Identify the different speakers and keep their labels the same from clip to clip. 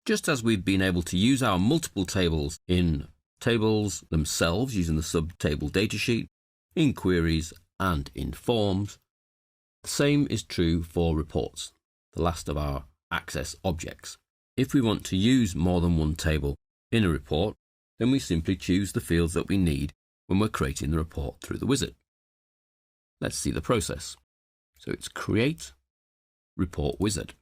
Speaker 1: just as we've been able to use our multiple tables in tables themselves using the subtable datasheet, in queries and in forms, the same is true for reports, the last of our Access objects. If we want to use more than one table in a report, then we simply choose the fields that we need when we're creating the report through the wizard. Let's see the process. So it's Create Report Wizard.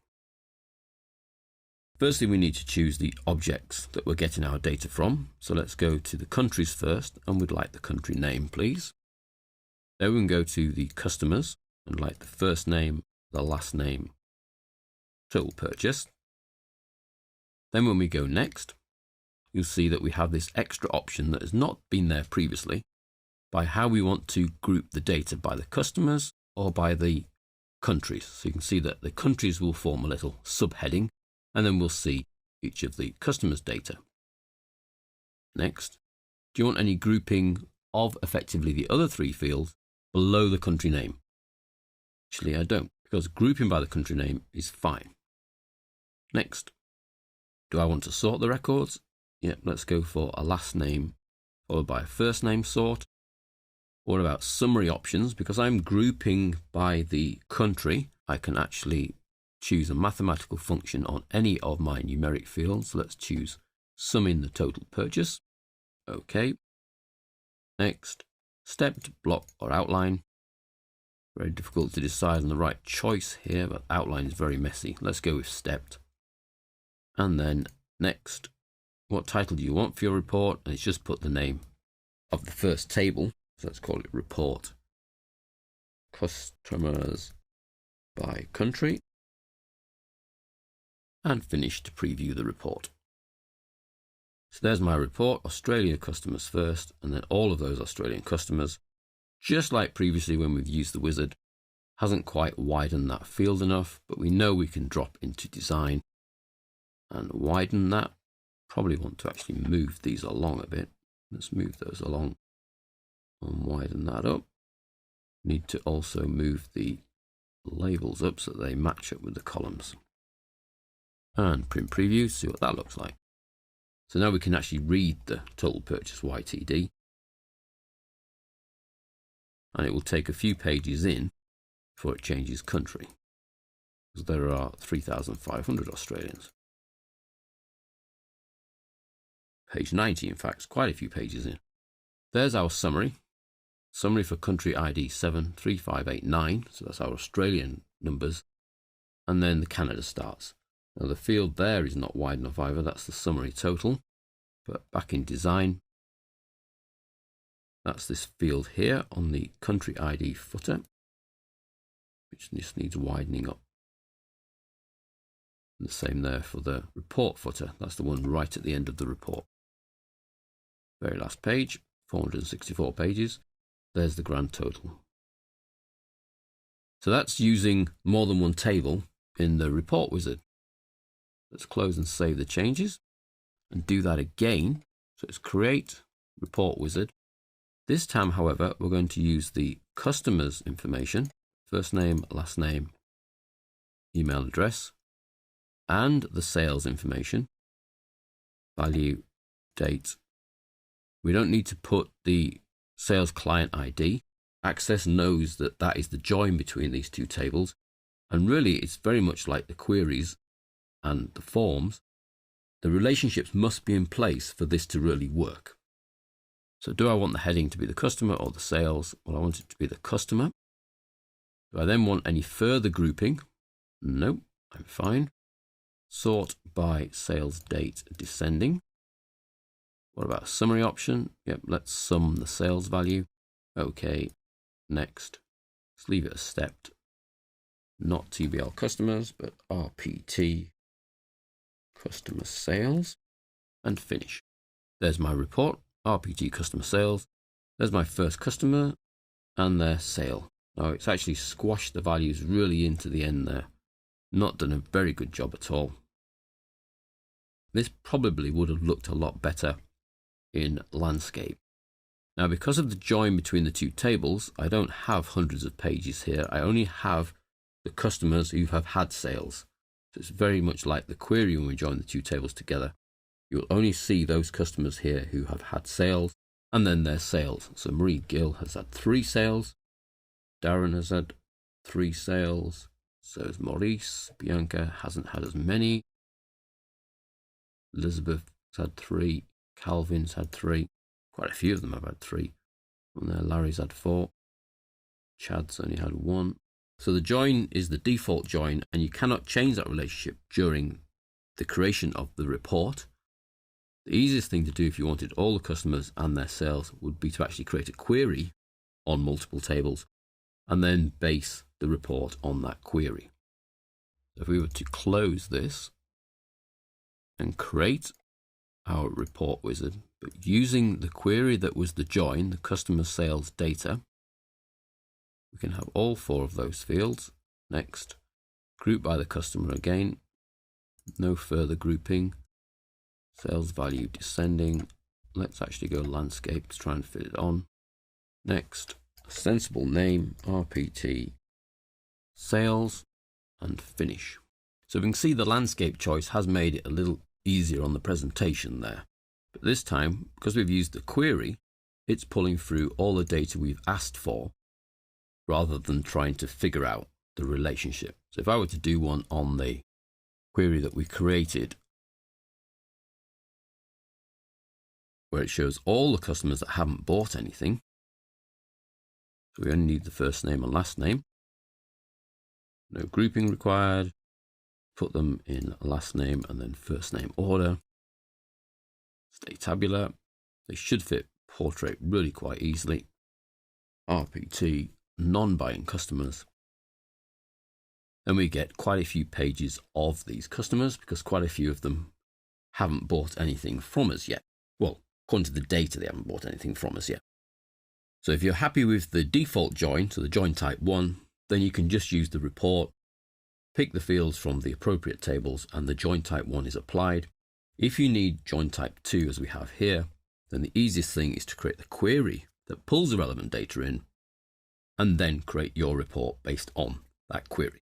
Speaker 1: Firstly, we need to choose the objects that we're getting our data from. So let's go to the countries first, and we'd like the country name, please. Then we can go to the customers and like the first name, the last name, total purchase. Then when we go next, you'll see that we have this extra option that has not been there previously by how we want to group the data by the customers or by the countries. So you can see that the countries will form a little subheading, and then we'll see each of the customers' data. Next, do you want any grouping of effectively the other three fields below the country name? Actually, I don't, because grouping by the country name is fine. Next, do I want to sort the records? Yep, let's go for a last name followed by a first name sort. What about summary options? Because I'm grouping by the country, I can actually choose a mathematical function on any of my numeric fields. Let's choose sum in the total purchase. Okay. Next, stepped, block or outline. Very difficult to decide on the right choice here, but outline is very messy. Let's go with stepped. And then next, what title do you want for your report? And it's just put the name of the first table. So let's call it report customers by country, and finish to preview the report. So there's my report, Australia customers first, and then all of those Australian customers, just like previously when we've used the wizard. Hasn't quite widened that field enough, but we know we can drop into design and widen that. Probably want to actually move these along a bit. Let's move those along and widen that up. Need to also move the labels up so that they match up with the columns. And print preview, see what that looks like. So now we can actually read the total purchase YTD. And it will take a few pages in before it changes country, because there are 3,500 Australians. Page 90, in fact, quite a few pages in. There's our summary. Summary for country ID 73589, so that's our Australian numbers. And then the Canada starts. Now the field there is not wide enough either, that's the summary total. But back in design, that's this field here on the country ID footer, which just needs widening up. And the same there for the report footer, that's the one right at the end of the report. Very last page, 464 pages. There's the grand total. So that's using more than one table in the report wizard. Let's close and save the changes and do that again. So it's Create Report Wizard. This time, however, we're going to use the customer's information, first name, last name, email address, and the sales information, value, date. We don't need to put the sales client ID. Access knows that that is the join between these two tables. And really, it's very much like the queries and the forms. The relationships must be in place for this to really work. So do I want the heading to be the customer or the sales? Well, I want it to be the customer. Do I then want any further grouping? No, I'm fine. Sort by sales date descending. What about a summary option? Yep, let's sum the sales value. Okay, next. Let's leave it as stepped. Not TBL customers, but RPT customer sales, and finish. There's my report, RPT customer sales. There's my first customer and their sale. Now it's actually squashed the values really into the end there. Not done a very good job at all. This probably would have looked a lot better in landscape. Now, because of the join between the two tables, I don't have hundreds of pages here. I only have the customers who have had sales. So it's very much like the query when we join the two tables together. You'll only see those customers here who have had sales and then their sales. So Marie Gill has had 3 sales. Darren has had 3 sales. So has Maurice. Bianca hasn't had as many. Elizabeth's had 3. Calvin's had 3. Quite a few of them have had 3. And there Larry's had 4. Chad's only had 1. So the join is the default join, and you cannot change that relationship during the creation of the report. The easiest thing to do if you wanted all the customers and their sales would be to actually create a query on multiple tables and then base the report on that query. So if we were to close this and create our report wizard, but using the query that was the join, the customer sales data, we can have all 4 of those fields. Next, group by the customer again, no further grouping, sales value descending. Let's actually go landscape to try and fit it on. Next, a sensible name, RPT, sales, and finish. So we can see the landscape choice has made it a little easier on the presentation there. But this time, because we've used the query, it's pulling through all the data we've asked for, rather than trying to figure out the relationship. So if I were to do one on the query that we created, where it shows all the customers that haven't bought anything, so we only need the first name and last name, no grouping required, put them in last name and then first name order, stay tabular, they should fit portrait really quite easily, RPT, non-buying customers. And we get quite a few pages of these customers because quite a few of them haven't bought anything from us yet. Well, according to the data, they haven't bought anything from us yet. So if you're happy with the default join, so the join type 1, then you can just use the report, pick the fields from the appropriate tables, and the join type 1 is applied. If you need join type 2, as we have here, then the easiest thing is to create the query that pulls the relevant data in, and then create your report based on that query.